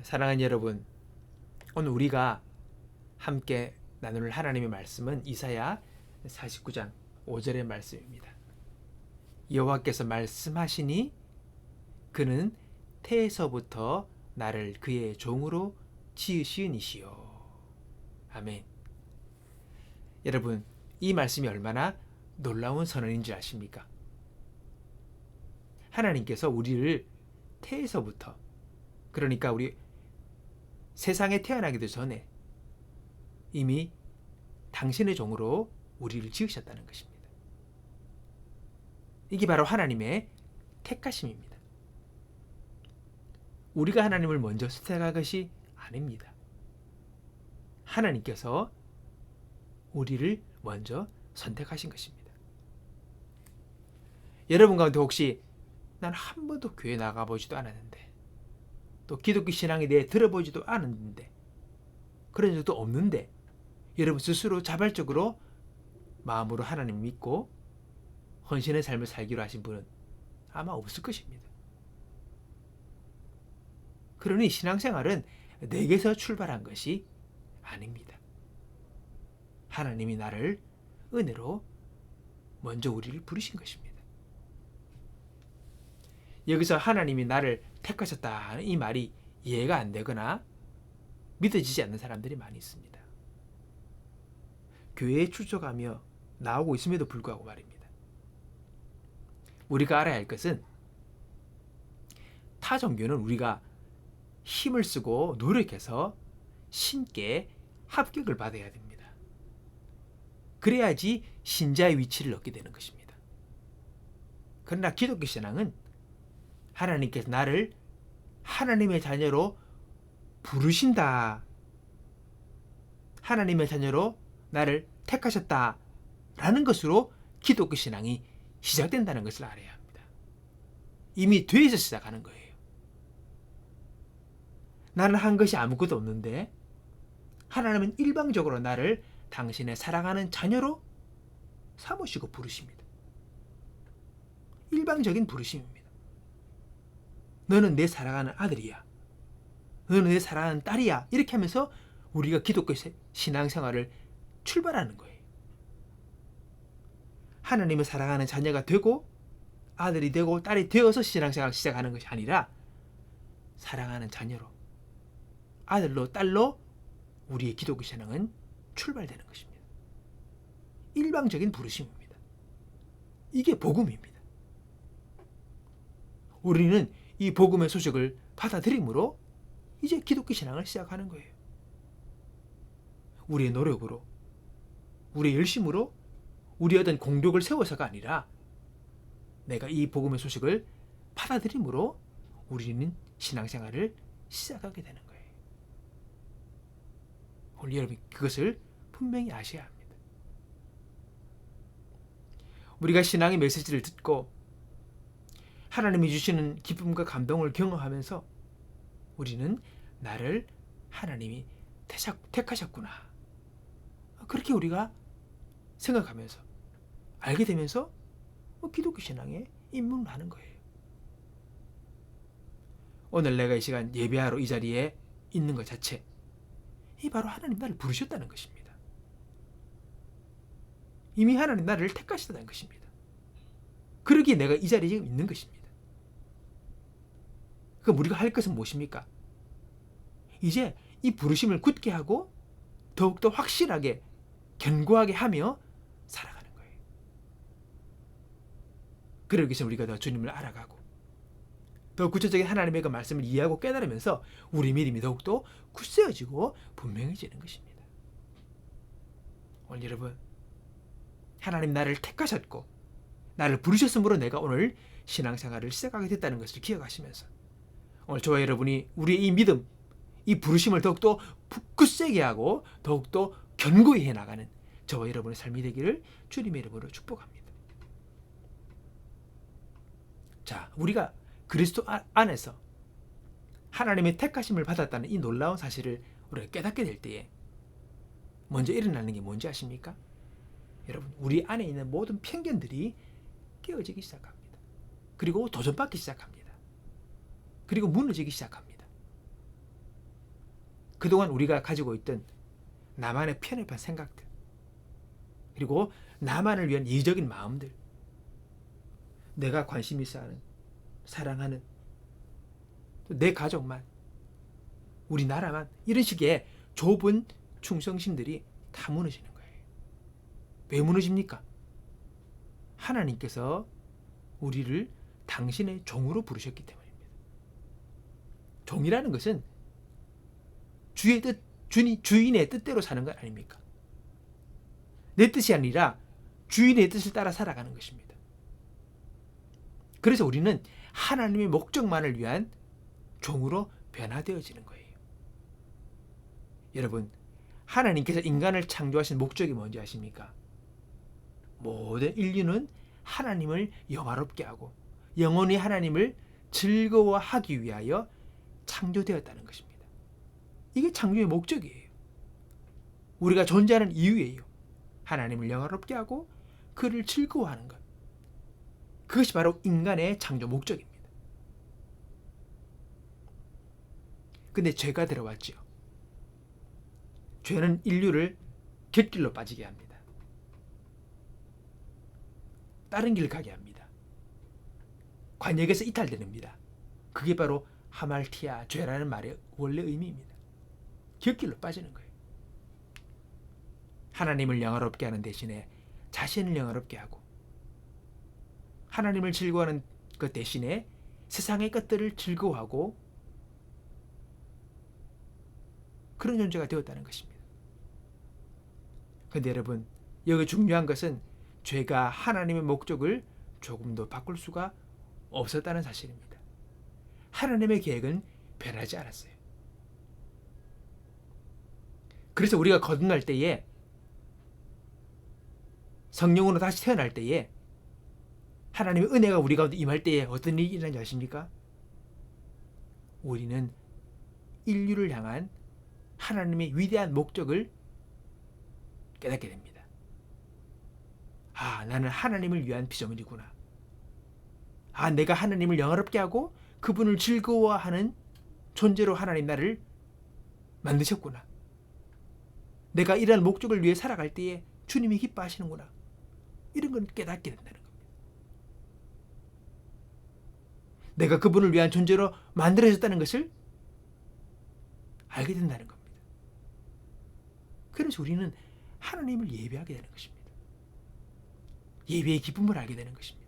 사랑하는 여러분, 오늘 우리가 함께 나눌 하나님의 말씀은 이사야 49장 5절의 말씀입니다. 여호와께서 말씀하시니 그는 태에서부터 나를 그의 종으로 지으시니시요. 아멘. 여러분, 이 말씀이 얼마나 놀라운 선언인 줄 아십니까? 하나님께서 우리를 태에서부터, 그러니까 우리 세상에 태어나기도 전에 이미 당신의 종으로 우리를 지으셨다는 것입니다. 이게 바로 하나님의 택하심입니다. 우리가 하나님을 먼저 선택한 것이 아닙니다. 하나님께서 우리를 먼저 선택하신 것입니다. 여러분 가운데 혹시 난 한 번도 교회 나가보지도 않았는데, 또 기독교 신앙에 대해 들어보지도 않았는데, 그런 적도 없는데, 여러분 스스로 자발적으로 마음으로 하나님 믿고 헌신의 삶을 살기로 하신 분은 아마 없을 것입니다. 그러니 신앙생활은 내게서 출발한 것이 아닙니다. 하나님이 나를 은혜로 먼저 우리를 부르신 것입니다. 여기서 하나님이 나를 택하셨다 이 말이 이해가 안 되거나 믿어지지 않는 사람들이 많이 있습니다. 교회에 출석하며 나오고 있음에도 불구하고 말입니다. 우리가 알아야 할 것은 타 종교는 우리가 힘을 쓰고 노력해서 신께 합격을 받아야 됩니다. 그래야지 신자의 위치를 얻게 되는 것입니다. 그러나 기독교 신앙은 하나님께서 나를 하나님의 자녀로 부르신다, 하나님의 자녀로 나를 택하셨다라는 것으로 기독교 신앙이 시작된다는 것을 알아야 합니다. 이미 뒤에서 시작하는 거예요. 나는 한 것이 아무것도 없는데 하나님은 일방적으로 나를 당신의 사랑하는 자녀로 삼으시고 부르십니다. 일방적인 부르심입니다. 너는 내 사랑하는 아들이야, 너는 내 사랑하는 딸이야, 이렇게 하면서 우리가 기독교 신앙생활을 출발하는 거예요. 하나님을 사랑하는 자녀가 되고 아들이 되고 딸이 되어서 신앙생활을 시작하는 것이 아니라 사랑하는 자녀로, 아들로 딸로 우리의 기독교 신앙은 출발되는 것입니다. 일방적인 부르심입니다. 이게 복음입니다. 우리는 이 복음의 소식을 받아들임으로 이제 기독교 신앙을 시작하는 거예요. 우리의 노력으로, 우리의 열심으로, 우리의 어떤 공력을 세워서가 아니라 내가 이 복음의 소식을 받아들임으로 우리는 신앙생활을 시작하게 되는 거예요. 오늘 여러분 그것을 분명히 아셔야 합니다. 우리가 신앙의 메시지를 듣고 하나님이 주시는 기쁨과 감동을 경험하면서 우리는 나를 하나님이 택하셨구나, 그렇게 우리가 생각하면서 알게 되면서 기독교 신앙에 입문을 하는 거예요. 오늘 내가 이 시간 예배하러 이 자리에 있는 것 자체, 이 바로 하나님 나를 부르셨다는 것입니다. 이미 하나님 나를 택하셨다는 것입니다. 그러기에 내가 이 자리에 지금 있는 것입니다. 그럼 우리가 할 것은 무엇입니까? 이제 이 부르심을 굳게 하고 더욱더 확실하게 견고하게 하며 살아가는 거예요. 그러기 위해서 우리가 더 주님을 알아가고 더 구체적인 하나님의 그 말씀을 이해하고 깨달으면서 우리 믿음이 더욱더 굳세어지고 분명해지는 것입니다. 오늘 여러분, 하나님 나를 택하셨고 나를 부르셨으므로 내가 오늘 신앙생활을 시작하게 됐다는 것을 기억하시면서 오늘 저와 여러분이 우리의 이 믿음, 이 부르심을 더욱더 굳세게 하고 더욱더 견고히 해나가는 저와 여러분의 삶이 되기를 주님의 이름으로 축복합니다. 자, 우리가 그리스도 안에서 하나님의 택하심을 받았다는 이 놀라운 사실을 우리가 깨닫게 될 때에 먼저 일어나는 게 뭔지 아십니까? 여러분, 우리 안에 있는 모든 편견들이 깨어지기 시작합니다. 그리고 도전받기 시작합니다. 그리고 무너지기 시작합니다. 그동안 우리가 가지고 있던 나만의 편협한 생각들, 그리고 나만을 위한 이기적인 마음들, 내가 관심 있어 하는, 사랑하는, 또 내 가족만, 우리나라만, 이런 식의 좁은 충성심들이 다 무너지는 거예요. 왜 무너집니까? 하나님께서 우리를 당신의 종으로 부르셨기 때문입니다. 종이라는 것은 주의 뜻, 주인의 뜻대로 사는 것 아닙니까? 내 뜻이 아니라 주인의 뜻을 따라 살아가는 것입니다. 그래서 우리는 하나님의 목적만을 위한 종으로 변화되어지는 거예요. 여러분, 하나님께서 인간을 창조하신 목적이 뭔지 아십니까? 모든 인류는 하나님을 영화롭게 하고 영원히 하나님을 즐거워하기 위하여 창조되었다는 것입니다. 이게 창조의 목적이에요. 우리가 존재하는 이유예요. 하나님을 영화롭게 하고 그를 즐거워하는 것. 그것이 바로 인간의 창조 목적입니다. 근데 죄가 들어왔죠. 죄는 인류를 곁길로 빠지게 합니다. 다른 길을 가게 합니다. 관역에서 이탈됩니다. 그게 바로 하말티아, 죄라는 말의 원래 의미입니다. 곁길로 빠지는 거예요. 하나님을 영화롭게 하는 대신에 자신을 영화롭게 하고 하나님을 즐거워하는 것 대신에 세상의 것들을 즐거워하고 그런 존재가 되었다는 것입니다. 그런데 여러분, 여기 중요한 것은 죄가 하나님의 목적을 조금도 바꿀 수가 없었다는 사실입니다. 하나님의 계획은 변하지 않았어요. 그래서 우리가 거듭날 때에, 성령으로 다시 태어날 때에, 하나님의 은혜가 우리 가운데 임할 때에 어떤 일이 일어나는지 아십니까? 우리는 인류를 향한 하나님의 위대한 목적을 깨닫게 됩니다. 아, 나는 하나님을 위한 피조물이구나. 아, 내가 하나님을 영화롭게 하고 그분을 즐거워하는 존재로 하나님 나를 만드셨구나. 내가 이러한 목적을 위해 살아갈 때에 주님이 기뻐하시는구나. 이런 걸 깨닫게 된다는 겁니다. 내가 그분을 위한 존재로 만들어졌다는 것을 알게 된다는 겁니다. 그래서 우리는 하나님을 예배하게 되는 것입니다. 예배의 기쁨을 알게 되는 것입니다.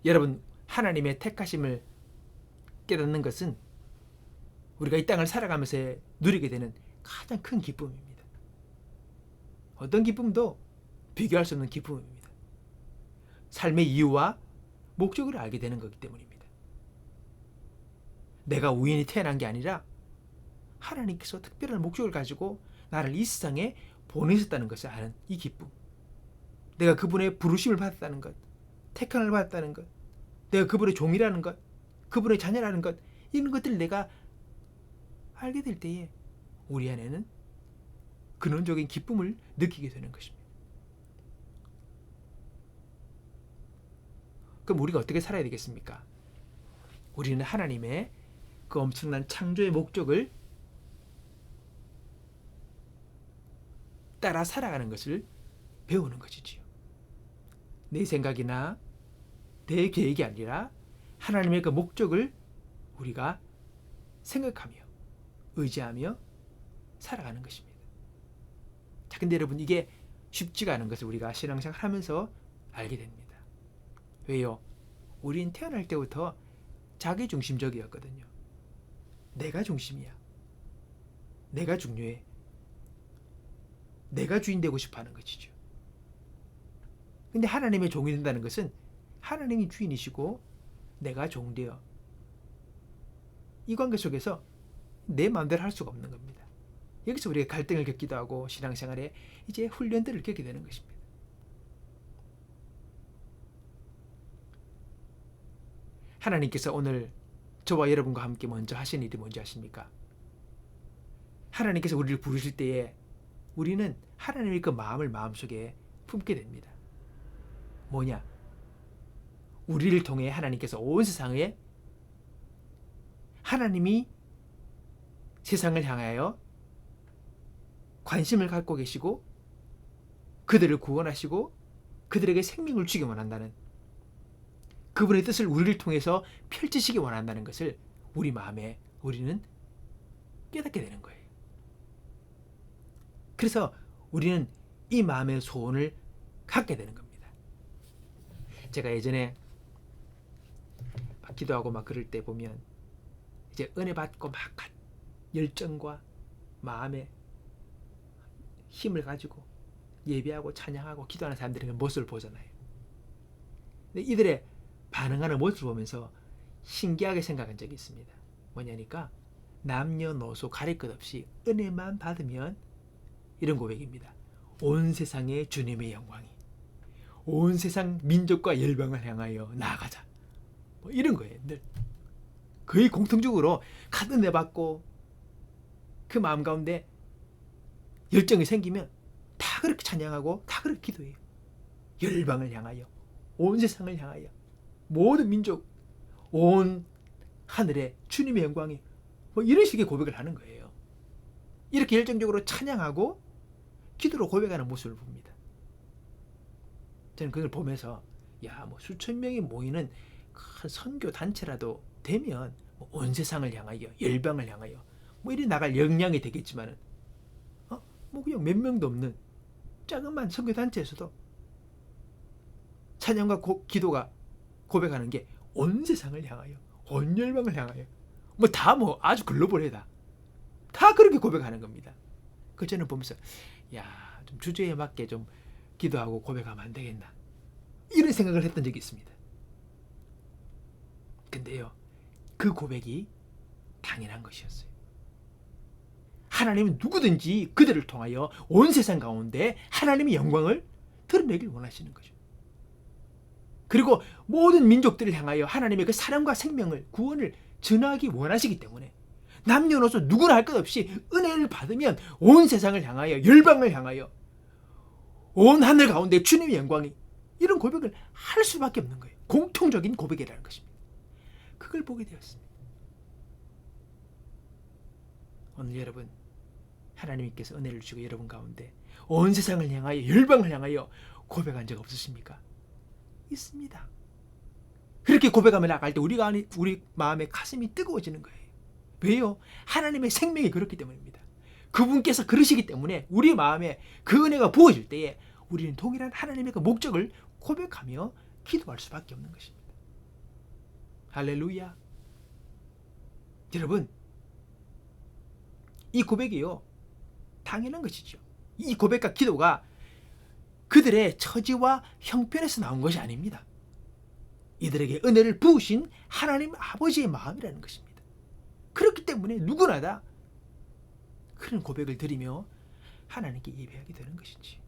여러분, 하나님의 택하심을 깨닫는 것은 우리가 이 땅을 살아가면서 누리게 되는 가장 큰 기쁨입니다. 어떤 기쁨도 비교할 수 없는 기쁨입니다. 삶의 이유와 목적을 알게 되는 것이기 때문입니다. 내가 우연히 태어난 게 아니라 하나님께서 특별한 목적을 가지고 나를 이 세상에 보내셨다는 것을 아는 이 기쁨. 내가 그분의 부르심을 받았다는 것, 택함을 받았다는 것, 내가 그분의 종이라는 것, 그분의 자녀라는 것, 이런 것들을 내가 알게 될 때에 우리 안에는 근원적인 기쁨을 느끼게 되는 것입니다. 그럼 우리가 어떻게 살아야 되겠습니까? 우리는 하나님의 그 엄청난 창조의 목적을 따라 살아가는 것을 배우는 것이지요. 내 생각이나 내 계획이 아니라 하나님의 그 목적을 우리가 생각하며 의지하며 살아가는 것입니다. 자, 근데 여러분, 이게 쉽지가 않은 것을 우리가 신앙생활 하면서 알게 됩니다. 왜요? 우린 태어날 때부터 자기 중심적이었거든요. 내가 중심이야. 내가 중요해. 내가 주인 되고 싶어 하는 것이죠. 근데 하나님의 종이 된다는 것은 하나님이 주인이시고 내가 종되어 이 관계 속에서 내 마음대로 할 수가 없는 겁니다. 여기서 우리가 갈등을 겪기도 하고 신앙생활에 이제 훈련들을 겪게 되는 것입니다. 하나님께서 오늘 저와 여러분과 함께 먼저 하신 일이 뭔지 아십니까? 하나님께서 우리를 부르실 때에 우리는 하나님의 그 마음을 마음속에 품게 됩니다. 뭐냐? 우리를 통해 하나님께서 온 세상에 하나님이 세상을 향하여 관심을 갖고 계시고 그들을 구원하시고 그들에게 생명을 주기 원한다는, 그분의 뜻을 우리를 통해서 펼치시기 원한다는 것을 우리 마음에 우리는 깨닫게 되는 거예요. 그래서 우리는 이 마음의 소원을 갖게 되는 겁니다. 제가 예전에 막 기도하고 막 그럴 때 보면 이제 은혜 받고 막 열정과 마음의 힘을 가지고 예배하고 찬양하고 기도하는 사람들의 모습을 보잖아요. 근데 이들의 반응하는 모습을 보면서 신기하게 생각한 적이 있습니다. 뭐냐니까 남녀노소 가릴 것 없이 은혜만 받으면 이런 고백입니다. 온 세상에 주님의 영광이, 온 세상 민족과 열방을 향하여 나아가자. 뭐 이런 거예요. 늘 거의 공통적으로 갓 은혜 받고 그 마음 가운데 열정이 생기면 다 그렇게 찬양하고 다 그렇게 기도해요. 열방을 향하여, 온 세상을 향하여, 모든 민족, 온 하늘에 주님의 영광이, 뭐 이런 식의 고백을 하는 거예요. 이렇게 열정적으로 찬양하고 기도로 고백하는 모습을 봅니다. 저는 그걸 보면서 뭐 수천 명이 모이는 큰 선교 단체라도 되면 온 세상을 향하여, 열방을 향하여 뭐 이리 나갈 역량이 되겠지만은 뭐 그냥 몇 명도 없는 작은만 선교 단체에서도 찬양과 기도가 고백하는 게 온 세상을 향하여, 온 열방을 향하여, 뭐 아주 글로벌하다. 다 그렇게 고백하는 겁니다. 그 저는 보면서 좀 주제에 맞게 좀 기도하고 고백하면 안 되겠나, 이런 생각을 했던 적이 있습니다. 근데요, 그 고백이 당연한 것이었어요. 하나님은 누구든지 그들을 통하여 온 세상 가운데 하나님의 영광을 드러내길 원하시는 거죠. 그리고 모든 민족들을 향하여 하나님의 그 사랑과 생명을, 구원을 전하기 원하시기 때문에 남녀노소 누구나 할 것 없이 은혜를 받으면 온 세상을 향하여, 열방을 향하여, 온 하늘 가운데 주님의 영광이, 이런 고백을 할 수밖에 없는 거예요. 공통적인 고백이라는 것입니다. 그걸 보게 되었습니다. 오늘 여러분, 하나님께서 은혜를 주시고 여러분 가운데 온 세상을 향하여, 열방을 향하여 고백한 적 없으십니까? 있습니다. 그렇게 고백하며 나갈 때 우리 마음의 가슴이 뜨거워지는 거예요. 왜요? 하나님의 생명이 그렇기 때문입니다. 그분께서 그러시기 때문에 우리 마음에 그 은혜가 부어질 때에 우리는 동일한 하나님의 그 목적을 고백하며 기도할 수밖에 없는 것입니다. 할렐루야. 여러분, 이 고백이요, 당연한 것이죠. 이 고백과 기도가 그들의 처지와 형편에서 나온 것이 아닙니다. 이들에게 은혜를 부으신 하나님 아버지의 마음이라는 것입니다. 그렇기 때문에 누구나 다 그런 고백을 드리며 하나님께 예배하게 되는 것이지.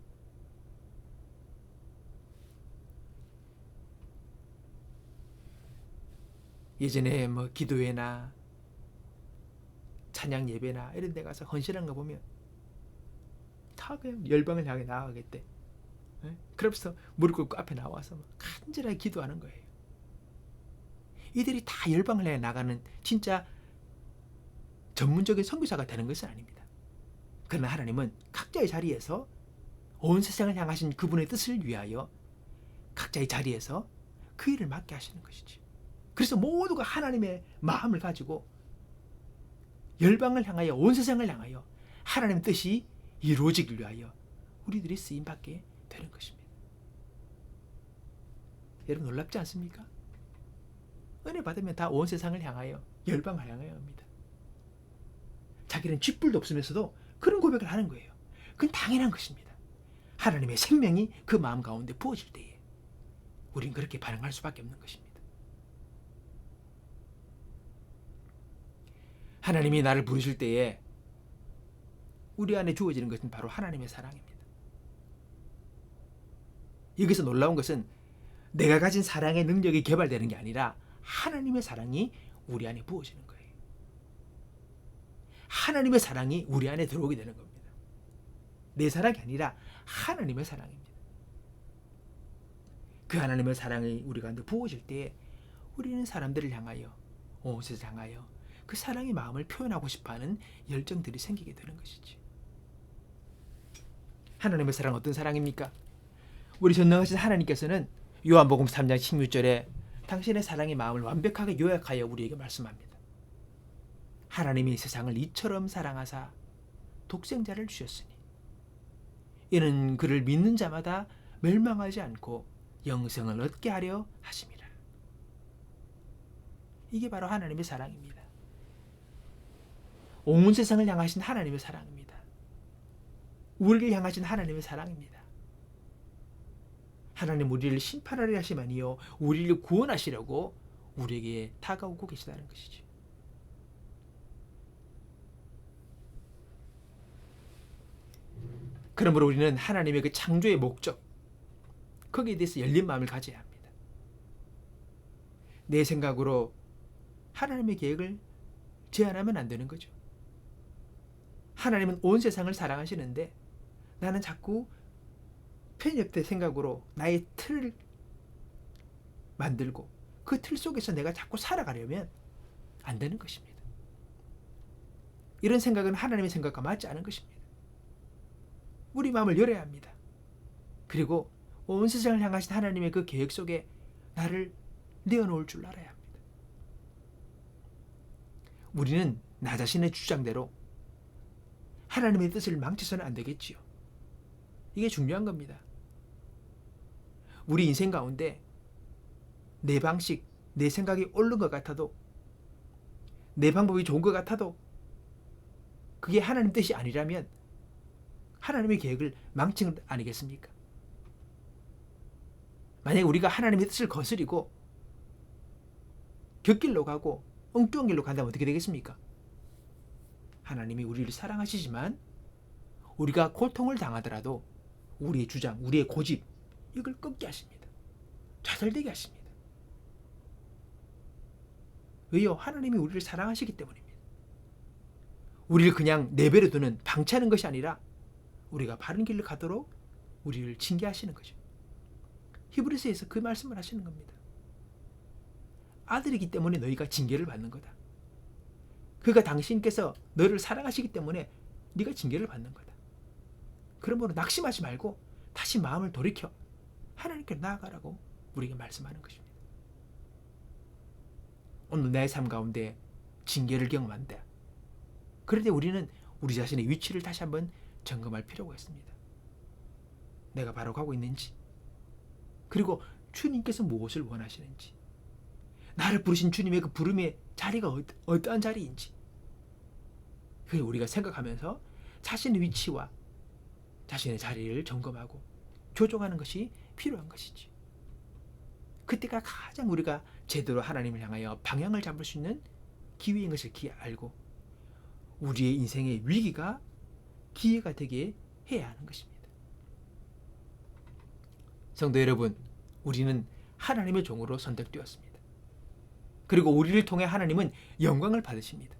예전에 뭐 기도회나 찬양 예배나 이런 데 가서 헌신한 거 보면 다 그냥 열방을 향해 나아가겠대. 그러면서 무릎 꿇고 앞에 나와서 간절하게 기도하는 거예요. 이들이 다 열방을 향해 나가는 진짜 전문적인 선교사가 되는 것은 아닙니다. 그러나 하나님은 각자의 자리에서 온 세상을 향하신 그분의 뜻을 위하여 각자의 자리에서 그 일을 맡게 하시는 것이지. 그래서 모두가 하나님의 마음을 가지고 열방을 향하여, 온 세상을 향하여 하나님의 뜻이 이루어지길 위하여 우리들이 쓰임받게 되는 것입니다. 여러분, 놀랍지 않습니까? 은혜 받으면 다 온 세상을 향하여, 열방을 향하여 합니다. 자기는 쥐뿔도 없으면서도 그런 고백을 하는 거예요. 그건 당연한 것입니다. 하나님의 생명이 그 마음 가운데 부어질 때에 우린 그렇게 반응할 수밖에 없는 것입니다. 하나님이 나를 부르실 때에 우리 안에 주어지는 것은 바로 하나님의 사랑입니다. 여기서 놀라운 것은 내가 가진 사랑의 능력이 개발되는 게 아니라 하나님의 사랑이 우리 안에 부어지는 거예요. 하나님의 사랑이 우리 안에 들어오게 되는 겁니다. 내 사랑이 아니라 하나님의 사랑입니다. 그 하나님의 사랑이 우리 가운데 부어질 때에 우리는 사람들을 향하여, 온 세상을 향하여 그 사랑의 마음을 표현하고 싶어하는 열정들이 생기게 되는 것이지. 하나님의 사랑 어떤 사랑입니까? 우리 전능하신 하나님께서는 요한복음 3장 16절에 당신의 사랑의 마음을 완벽하게 요약하여 우리에게 말씀합니다. 하나님이 세상을 이처럼 사랑하사 독생자를 주셨으니 이는 그를 믿는 자마다 멸망하지 않고 영생을 얻게 하려 하심이라. 이게 바로 하나님의 사랑입니다. 온 세상을 향하신 하나님의 사랑입니다. 우리를 향하신 하나님의 사랑입니다. 하나님 우리를 심판하려 하심 아니요 우리를 구원하시려고 우리에게 다가오고 계시다는 것이죠. 그러므로 우리는 하나님의 그 창조의 목적, 거기에 대해서 열린 마음을 가져야 합니다. 내 생각으로 하나님의 계획을 제한하면 안 되는 거죠. 하나님은 온 세상을 사랑하시는데 나는 자꾸 편협된 생각으로 나의 틀을 만들고 그 틀 속에서 내가 자꾸 살아가려면 안 되는 것입니다. 이런 생각은 하나님의 생각과 맞지 않은 것입니다. 우리 마음을 열어야 합니다. 그리고 온 세상을 향하신 하나님의 그 계획 속에 나를 내어놓을 줄 알아야 합니다. 우리는 나 자신의 주장대로 하나님의 뜻을 망쳐서는 안 되겠지요. 이게 중요한 겁니다. 우리 인생 가운데 내 방식, 내 생각이 옳은 것 같아도 내 방법이 좋은 것 같아도 그게 하나님 뜻이 아니라면 하나님의 계획을 망친 것 아니겠습니까? 만약에 우리가 하나님의 뜻을 거스리고 곁길로 가고 엉뚱한 길로 간다면 어떻게 되겠습니까? 하나님이 우리를 사랑하시지만 우리가 고통을 당하더라도 우리의 주장, 우리의 고집 이걸 끊게 하십니다. 좌절되게 하십니다. 왜요? 하나님이 우리를 사랑하시기 때문입니다. 우리를 그냥 내버려 두는 방치하는 것이 아니라 우리가 바른 길을 가도록 우리를 징계하시는 거죠. 히브리서에서 그 말씀을 하시는 겁니다. 아들이기 때문에 너희가 징계를 받는 거다. 그가 당신께서 너를 사랑하시기 때문에 네가 징계를 받는 거다. 그러므로 낙심하지 말고 다시 마음을 돌이켜 하나님께 나아가라고 우리에게 말씀하는 것입니다. 오늘 내 삶 가운데 징계를 경험한다. 그럴 때 우리는 우리 자신의 위치를 다시 한번 점검할 필요가 있습니다. 내가 바로 가고 있는지, 그리고 주님께서 무엇을 원하시는지, 나를 부르신 주님의 그 부름의 자리가 어떠한 자리인지, 그걸 우리가 생각하면서 자신의 위치와 자신의 자리를 점검하고 조정하는 것이 필요한 것이지. 그때가 가장 우리가 제대로 하나님을 향하여 방향을 잡을 수 있는 기회인 것을 알고 우리의 인생의 위기가 기회가 되게 해야 하는 것입니다. 성도 여러분, 우리는 하나님의 종으로 선택되었습니다. 그리고 우리를 통해 하나님은 영광을 받으십니다.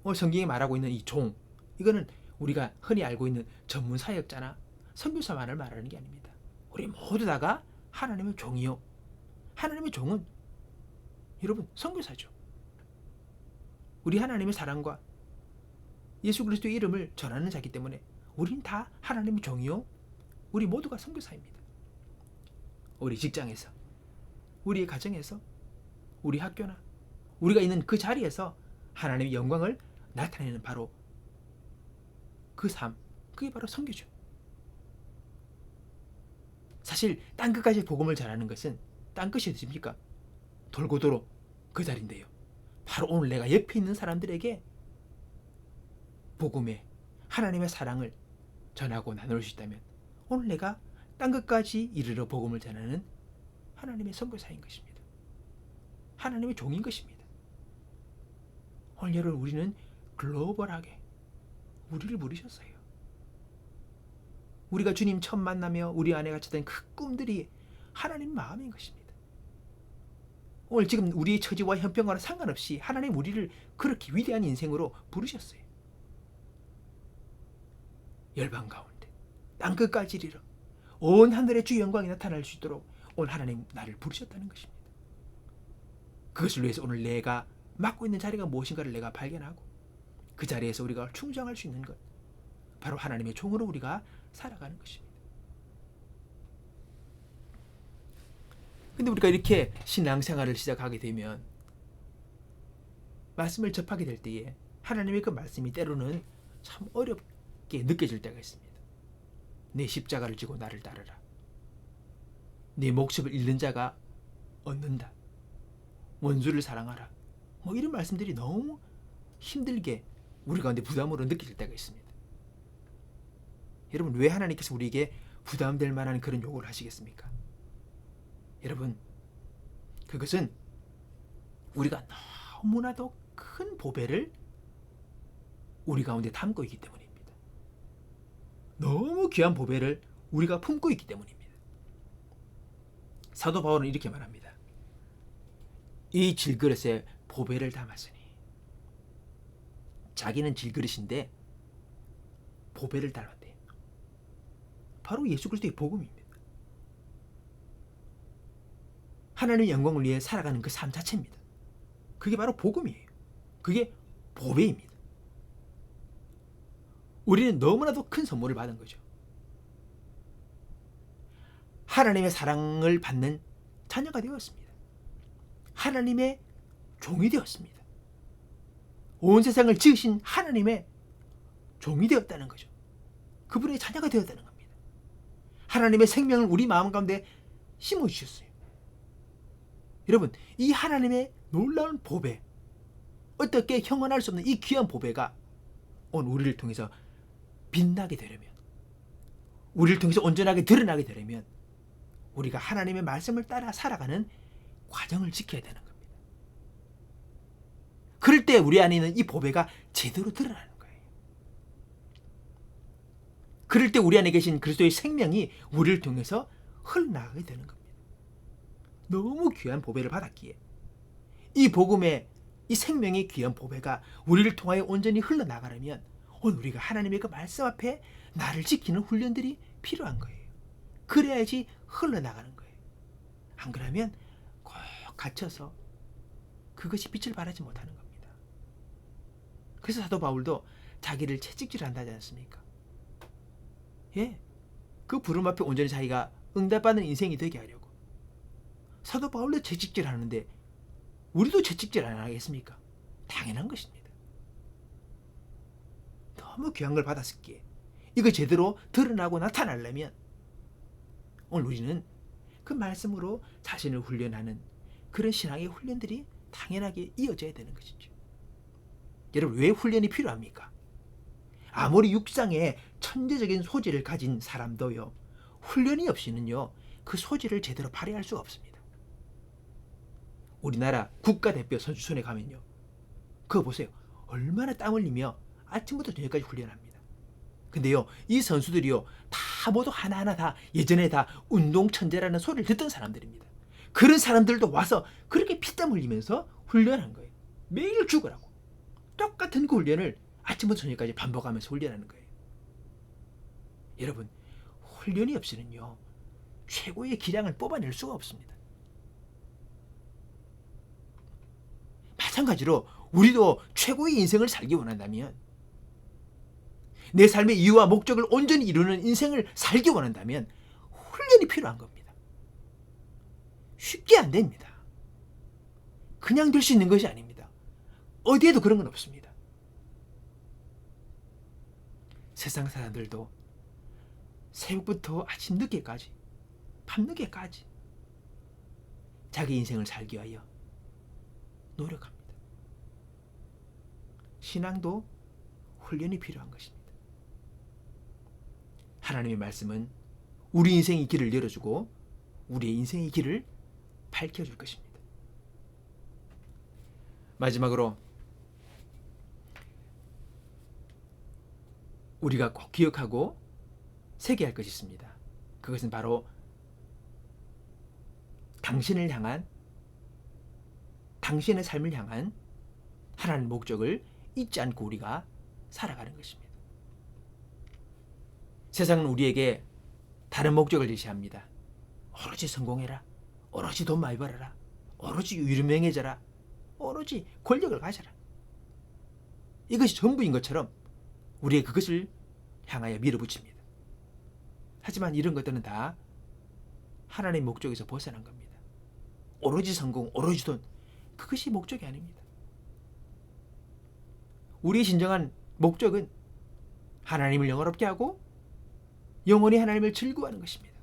오늘 성경이 말하고 있는 이 종, 이거는 우리가 흔히 알고 있는 전문 사역자나 선교사만을 말하는 게 아닙니다. 우리 모두 다가 하나님의 종이요. 하나님의 종은 여러분 선교사죠. 우리 하나님의 사랑과 예수 그리스도의 이름을 전하는 자이기 때문에 우린 다 하나님의 종이요. 우리 모두가 선교사입니다. 우리 직장에서, 우리의 가정에서, 우리 학교나 우리가 있는 그 자리에서 하나님의 영광을 나타내는 바로 그 삶, 그게 바로 선교죠. 사실 땅끝까지 복음을 전하는 것은 땅끝이 어디입니까? 돌고도로 그 자리인데요. 바로 오늘 내가 옆에 있는 사람들에게 복음의 하나님의 사랑을 전하고 나눌 수 있다면 오늘 내가 땅끝까지 이르러 복음을 전하는 하나님의 선교사인 것입니다. 하나님의 종인 것입니다. 오늘 여러분, 우리는 글로벌하게 우리를 부르셨어요. 우리가 주님 처음 만나며 우리 안에 갇혔던 그 꿈들이 하나님 마음인 것입니다. 오늘 지금 우리의 처지와 형편과는 상관없이 하나님 우리를 그렇게 위대한 인생으로 부르셨어요. 열방 가운데 땅끝까지 이르러 온 하늘의 주 영광이 나타날 수 있도록 오늘 하나님 나를 부르셨다는 것입니다. 그것을 위해서 오늘 내가 맡고 있는 자리가 무엇인가를 내가 발견하고 그 자리에서 우리가 충성할 수 있는 것, 바로 하나님의 종으로 우리가 살아가는 것입니다. 근데 우리가 이렇게 신앙생활을 시작하게 되면 말씀을 접하게 될 때에 하나님의 그 말씀이 때로는 참 어렵게 느껴질 때가 있습니다. 내 십자가를 지고 나를 따르라. 내 목숨을 잃는 자가 얻는다. 원수를 사랑하라. 뭐 이런 말씀들이 너무 힘들게 우리 가운데 부담으로 느껴질 때가 있습니다. 여러분, 왜 하나님께서 우리에게 부담될 만한 그런 요구를 하시겠습니까? 여러분, 그것은 우리가 너무나도 큰 보배를 우리 가운데 담고 있기 때문입니다. 너무 귀한 보배를 우리가 품고 있기 때문입니다. 사도 바울은 이렇게 말합니다. 이 질그릇에 보배를 담았으니, 자기는 질그릇인데 보배를 담았대요. 바로 예수 그리스도의 복음입니다. 하나님의 영광을 위해 살아가는 그 삶 자체입니다. 그게 바로 복음이에요. 그게 보배입니다. 우리는 너무나도 큰 선물을 받은 거죠. 하나님의 사랑을 받는 자녀가 되었습니다. 하나님의 종이 되었습니다. 온 세상을 지으신 하나님의 종이 되었다는 거죠. 그분의 자녀가 되었다는 겁니다. 하나님의 생명을 우리 마음 가운데 심어주셨어요. 여러분, 이 하나님의 놀라운 보배, 어떻게 형언할 수 없는 이 귀한 보배가 오늘 우리를 통해서 빛나게 되려면, 우리를 통해서 온전하게 드러나게 되려면 우리가 하나님의 말씀을 따라 살아가는 과정을 지켜야 되는 겁니다. 그럴 때 우리 안에 있는 이 보배가 제대로 드러나는 거예요. 그럴 때 우리 안에 계신 그리스도의 생명이 우리를 통해서 흘러나가게 되는 겁니다. 너무 귀한 보배를 받았기에 이 복음의 이 생명의 귀한 보배가 우리를 통하여 온전히 흘러나가려면 오늘 우리가 하나님의 그 말씀 앞에 나를 지키는 훈련들이 필요한 거예요. 그래야지 흘러나가는 거예요. 안 그러면 꼭 갇혀서 그것이 빛을 발하지 못하는 겁니다. 그래서 사도 바울도 자기를 채찍질한다지 않습니까? 예, 그 부름 앞에 온전히 자기가 응답받는 인생이 되게 하려고 사도 바울도 채찍질하는데 우리도 채찍질 안 하겠습니까? 당연한 것입니다. 너무 귀한 걸 받았을기에 이거 제대로 드러나고 나타나려면 오늘 우리는 그 말씀으로 자신을 훈련하는 그런 신앙의 훈련들이 당연하게 이어져야 되는 것이죠. 여러분, 왜 훈련이 필요합니까? 아무리 육상에 천재적인 소질을 가진 사람도요, 훈련이 없이는요 그 소질을 제대로 발휘할 수가 없습니다. 우리나라 국가대표 선수 손에 가면요, 그거 보세요. 얼마나 땀 흘리며 아침부터 저녁까지 훈련합니다. 근데요, 이 선수들이요 다 모두 하나하나 다 예전에 다 운동 천재라는 소리를 듣던 사람들입니다. 그런 사람들도 와서 그렇게 피땀 흘리면서 훈련한 거예요. 매일 죽으라고 똑같은 그 훈련을 아침부터 저녁까지 반복하면서 훈련하는 거예요. 여러분, 훈련이 없이는요 최고의 기량을 뽑아낼 수가 없습니다. 마찬가지로 우리도 최고의 인생을 살기 원한다면, 내 삶의 이유와 목적을 온전히 이루는 인생을 살기 원한다면 훈련이 필요한 겁니다. 쉽게 안 됩니다. 그냥 될 수 있는 것이 아닙니다. 어디에도 그런 건 없습니다. 세상 사람들도 새벽부터 아침 늦게까지, 밤늦게까지 자기 인생을 살기 위하여 노력합니다. 신앙도 훈련이 필요한 것입니다. 하나님의 말씀은 우리 인생의 길을 열어주고 우리의 인생의 길을 밝혀줄 것입니다. 마지막으로 우리가 꼭 기억하고 새겨야 할 것이 있습니다. 그것은 바로 당신을 향한, 당신의 삶을 향한 하나님의 목적을 잊지 않고 우리가 살아가는 것입니다. 세상은 우리에게 다른 목적을 제시합니다. 오로지 성공해라, 오로지 돈 많이 벌어라, 오로지 유명해져라. 오로지 권력을 가져라. 이것이 전부인 것처럼 우리의 그것을 향하여 밀어붙입니다. 하지만 이런 것들은 다 하나님의 목적에서 벗어난 겁니다. 오로지 성공, 오로지 돈, 그것이 목적이 아닙니다. 우리의 진정한 목적은 하나님을 영화롭게 하고 영원히 하나님을 즐거워하는 것입니다.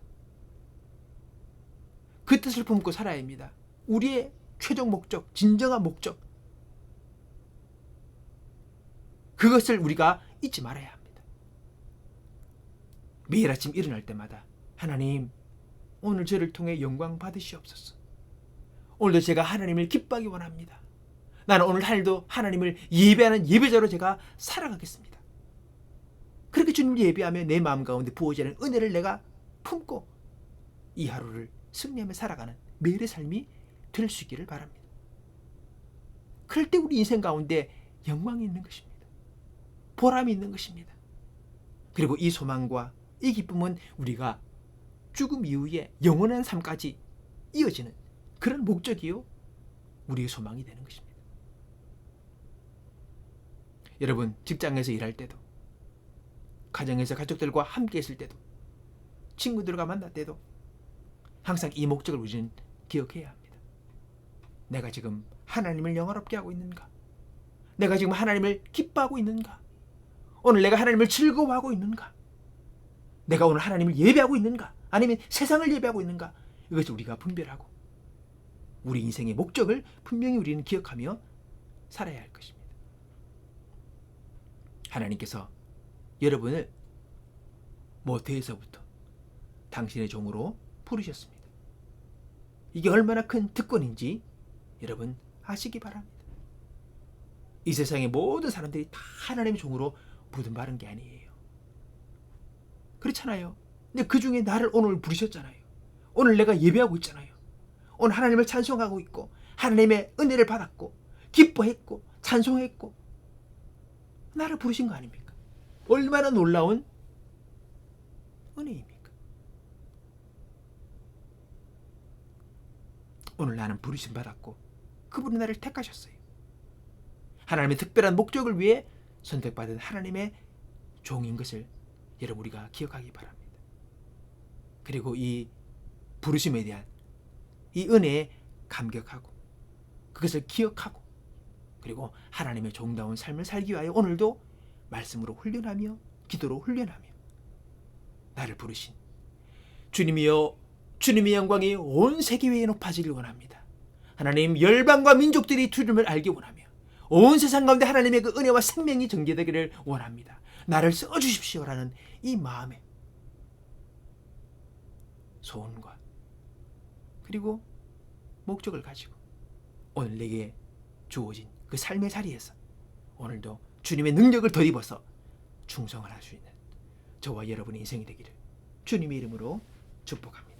그 뜻을 품고 살아야 합니다. 우리의 최종 목적, 진정한 목적, 그것을 우리가 잊지 말아야 합니다. 매일 아침 일어날 때마다 하나님, 오늘 저를 통해 영광 받으시옵소서. 오늘도 제가 하나님을 기뻐하기 원합니다. 나는 오늘 하늘도 하나님을 예배하는 예배자로 제가 살아가겠습니다. 그렇게 주님을 예배하며 내 마음 가운데 부어지는 은혜를 내가 품고 이 하루를 승리하며 살아가는 매일의 삶이 될 수 있기를 바랍니다. 그럴 때 우리 인생 가운데 영광이 있는 것입니다. 보람이 있는 것입니다. 그리고 이 소망과 이 기쁨은 우리가 죽음 이후에 영원한 삶까지 이어지는 그런 목적이요, 우리의 소망이 되는 것입니다. 여러분, 직장에서 일할 때도, 가정에서 가족들과 함께 있을 때도, 친구들과 만날 때도 항상 이 목적을 우리는 기억해야 합니다. 내가 지금 하나님을 영화롭게 하고 있는가? 내가 지금 하나님을 기뻐하고 있는가? 오늘 내가 하나님을 즐거워하고 있는가? 내가 오늘 하나님을 예배하고 있는가? 아니면 세상을 예배하고 있는가? 이것을 우리가 분별하고 우리 인생의 목적을 분명히 우리는 기억하며 살아야 할 것입니다. 하나님께서 여러분을 모태에서부터 당신의 종으로 부르셨습니다. 이게 얼마나 큰 특권인지 여러분 아시기 바랍니다. 이 세상의 모든 사람들이 다 하나님의 종으로 부름받은 게 아니에요. 그렇잖아요. 근데 그 중에 나를 오늘 부르셨잖아요. 오늘 내가 예배하고 있잖아요. 오늘 하나님을 찬송하고 있고 하나님의 은혜를 받았고 기뻐했고 찬송했고 나를 부르신 거 아닙니까? 얼마나 놀라운 은혜입니까? 오늘 나는 부르심 받았고 그분이 나를 택하셨어요. 하나님의 특별한 목적을 위해 선택받은 하나님의 종인 것을 여러분 우리가 기억하기 바랍니다. 그리고 이 부르심에 대한 이 은혜에 감격하고 그것을 기억하고 그리고 하나님의 종다운 삶을 살기 위하여 오늘도 말씀으로 훈련하며 기도로 훈련하며 나를 부르신 주님이여, 주님의 영광이 온 세계 위에 높아지길 원합니다. 하나님, 열방과 민족들이 주님을 알기 원하며 온 세상 가운데 하나님의 그 은혜와 생명이 전개되기를 원합니다. 나를 써주십시오라는 이 마음에 소원과 그리고 목적을 가지고 오늘 내게 주어진 그 삶의 자리에서 오늘도 주님의 능력을 덧입어서 충성을 할 수 있는 저와 여러분의 인생이 되기를 주님의 이름으로 축복합니다.